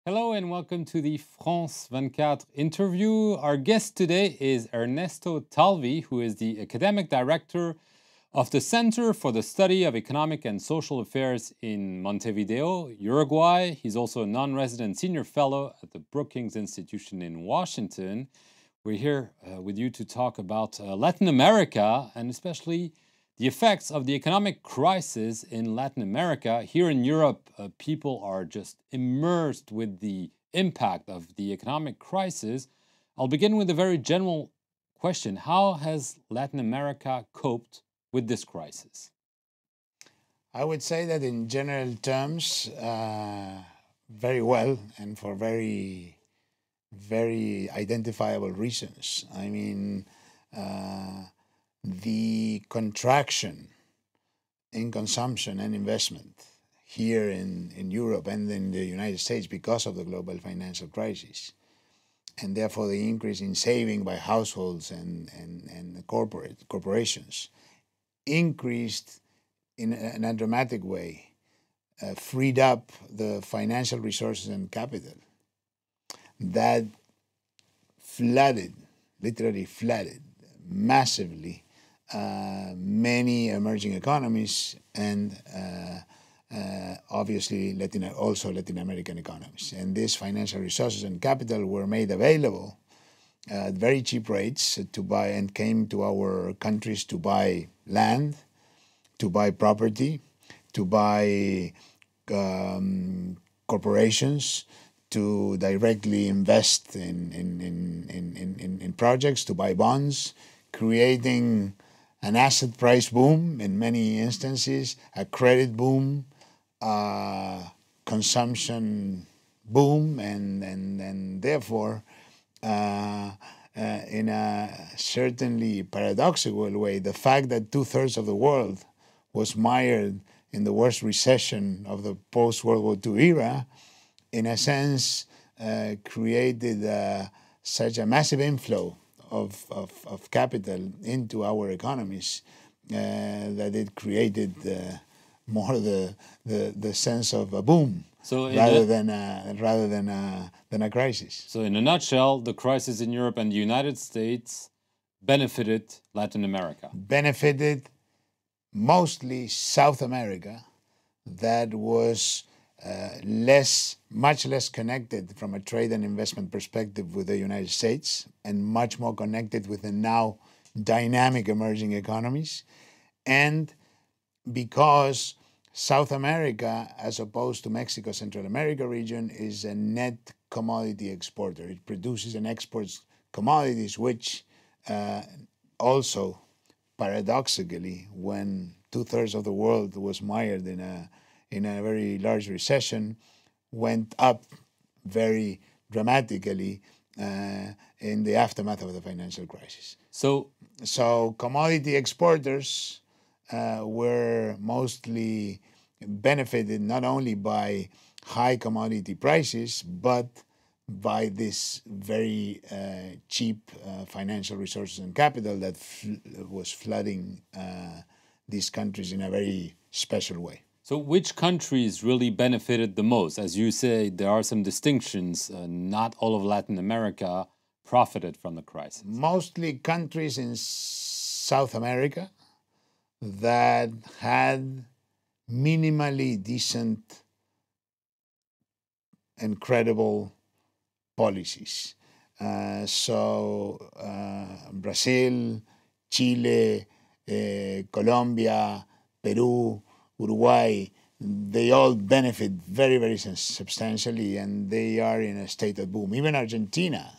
Hello and welcome to the France 24 interview. Our guest today is Ernesto Talvi, who is the academic director of the Center for the Study of Economic and Social Affairs in Montevideo, Uruguay. He's also a non-resident senior fellow at the Brookings Institution in Washington. We're here with you to talk about Latin America and especially the effects of the economic crisis in Latin America. Here in Europe, people are just immersed with the impact of the economic crisis. I'll begin with a very general question. How has Latin America coped with this crisis? I would say that in general terms, very well, and for very, very identifiable reasons. I mean, the contraction in consumption and investment here in Europe and in the United States because of the global financial crisis, and therefore the increase in saving by households and corporations, increased in a dramatic way, freed up the financial resources and capital that flooded, literally flooded, massively many emerging economies and obviously also Latin American economies. And these financial resources and capital were made available at very cheap rates to buy, and came to our countries to buy land, to buy property, to buy corporations, to directly invest in projects, to buy bonds, creating an asset price boom in many instances, a credit boom, consumption boom, and therefore, in a certainly paradoxical way, the fact that 2/3 of the world was mired in the worst recession of the post-World War II era, in a sense, created such a massive inflow of capital into our economies that it created more the sense of a boom, so rather than a crisis. So in a nutshell, the crisis in Europe and the United States benefited Latin America. Benefited mostly South America, that was much less connected from a trade and investment perspective with the United States, and much more connected with the now dynamic emerging economies. And because South America, as opposed to Mexico, Central America region, is a net commodity exporter. It produces and exports commodities, which also, paradoxically, when 2/3 of the world was mired in a very large recession, went up very dramatically in the aftermath of the financial crisis. So commodity exporters were mostly benefited not only by high commodity prices, but by this very cheap financial resources and capital that was flooding these countries in a very special way. So which countries really benefited the most? As you say, there are some distinctions. Not all of Latin America profited from the crisis. Mostly countries in South America that had minimally decent and credible policies. Brazil, Chile, Colombia, Peru, Uruguay, they all benefit very, very substantially, and they are in a state of boom. Even Argentina,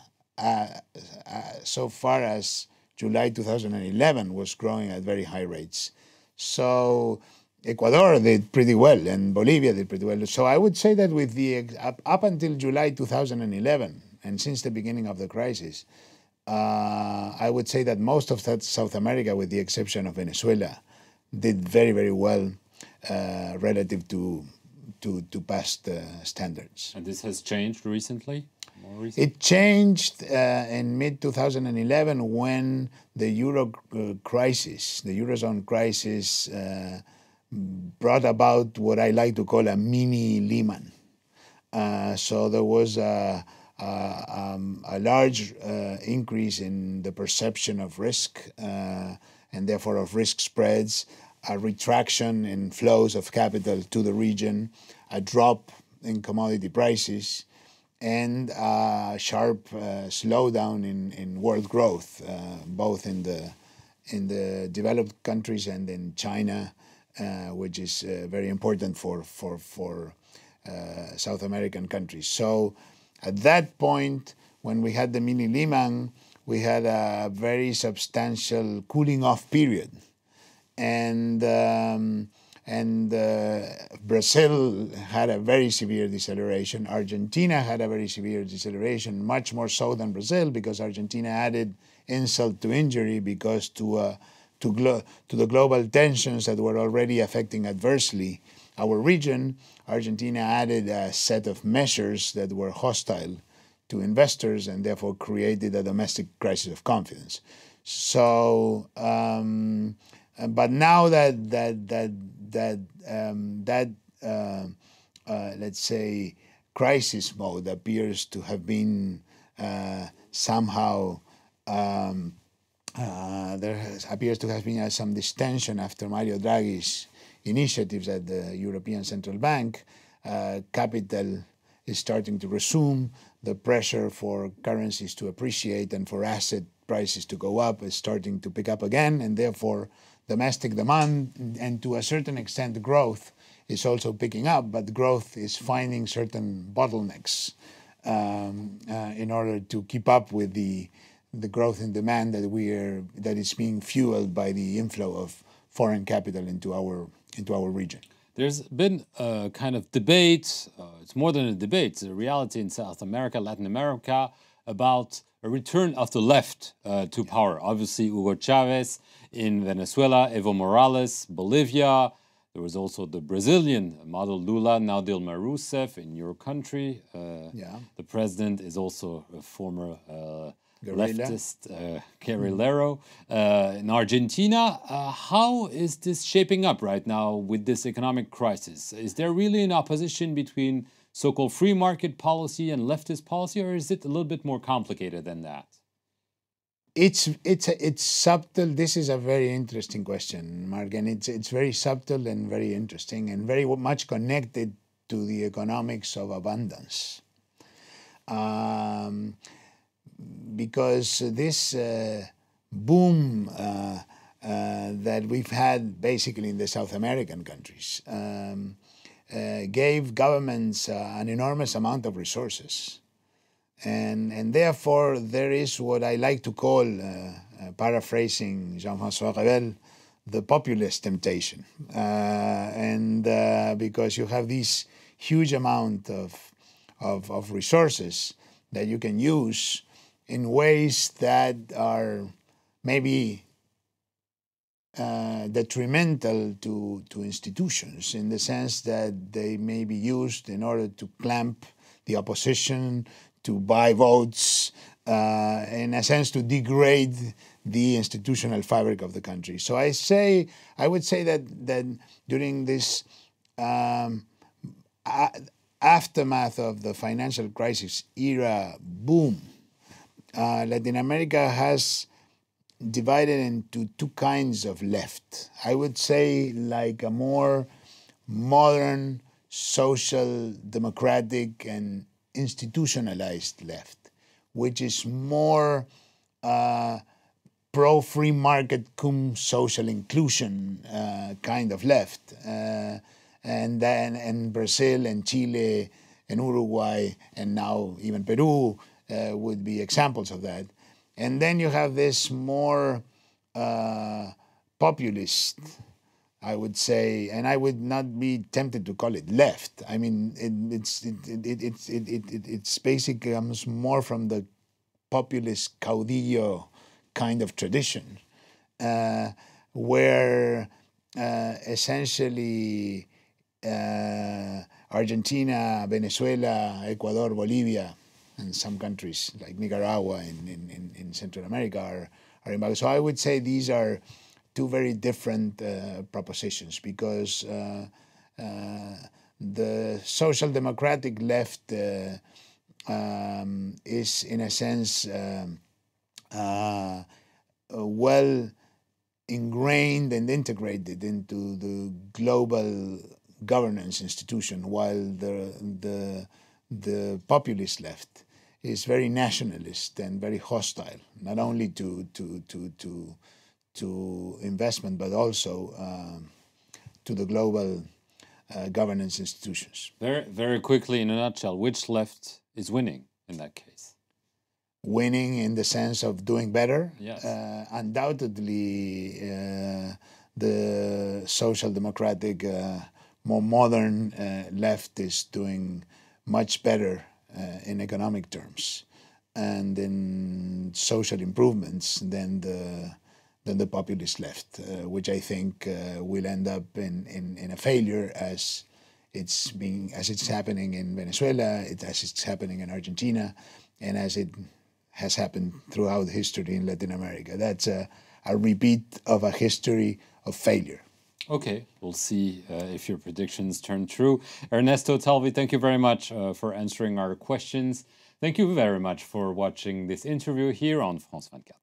so far as July 2011, was growing at very high rates. So Ecuador did pretty well, and Bolivia did pretty well. So I would say that with the up until July 2011, and since the beginning of the crisis, I would say that most of South America, with the exception of Venezuela, did very, very well relative to past standards. And this has changed recently? more recent? It changed in mid-2011 when the Euro crisis, the Eurozone crisis, brought about what I like to call a mini Lehman. So there was a large increase in the perception of risk and therefore of risk spreads, a retraction in flows of capital to the region, a drop in commodity prices, and a sharp slowdown in world growth, both in the developed countries and in China, which is very important for South American countries. So at that point, when we had the mini Lehman, we had a very substantial cooling off period. And Brazil had a very severe deceleration. Argentina had a very severe deceleration, much more so than Brazil, because Argentina added insult to injury because to the global tensions that were already affecting adversely our region, Argentina added a set of measures that were hostile to investors and therefore created a domestic crisis of confidence. So, but now that let's say crisis mode appears to have been somehow appears to have been some distension after Mario Draghi's initiatives at the European Central Bank. Capital is starting to resume. The pressure for currencies to appreciate and for asset prices to go up is starting to pick up again, and therefore domestic demand and to a certain extent growth is also picking up, but growth is finding certain bottlenecks in order to keep up with the growth in demand that is being fueled by the inflow of foreign capital into our region. There's been a kind of debate, it's more than a debate, it's a reality in South America, Latin America, about a return of the left to power. Obviously, Hugo Chavez in Venezuela, Evo Morales, Bolivia. There was also the Brazilian model Lula, now Dilma Rousseff in your country. The president is also a former leftist guerrillero. In Argentina, how is this shaping up right now with this economic crisis? Is there really an opposition between so-called free market policy and leftist policy, or is it a little bit more complicated than that? It's subtle. This is a very interesting question, Mark, and it's very subtle and very interesting and very much connected to the economics of abundance. Because this boom that we've had basically in the South American countries gave governments an enormous amount of resources. And therefore, there is what I like to call, paraphrasing Jean-François Revel, the populist temptation. Because you have this huge amount of resources that you can use in ways that are maybe detrimental to institutions, in the sense that they may be used in order to clamp the opposition, to buy votes, in a sense to degrade the institutional fabric of the country. So I would say that during this aftermath of the financial crisis era boom, Latin America has divided into two kinds of left. I would say like a more modern, social, democratic, and institutionalized left, which is more pro-free market cum social inclusion kind of left. And then in Brazil and Chile and Uruguay and now even Peru would be examples of that. And then you have this more populist, I would say, and I would not be tempted to call it left. I mean, it's basically comes more from the populist caudillo kind of tradition, where essentially Argentina, Venezuela, Ecuador, Bolivia, and some countries like Nicaragua in Central America are in backward. So I would say these are two very different propositions, because the social democratic left is, in a sense, well ingrained and integrated into the global governance institution, while the populist left is very nationalist and very hostile, not only to investment, but also to the global governance institutions. Very, very quickly, in a nutshell, which left is winning in that case? Winning in the sense of doing better? Yes. Undoubtedly, the social democratic, more modern left is doing much better in economic terms and in social improvements than the populist left, which I think will end up in a failure, as it's happening in Venezuela, as it's happening in Argentina, and as it has happened throughout history in Latin America. That's a repeat of a history of failure. Okay, we'll see if your predictions turn true. Ernesto Talvi, thank you very much for answering our questions. Thank you very much for watching this interview here on France 24.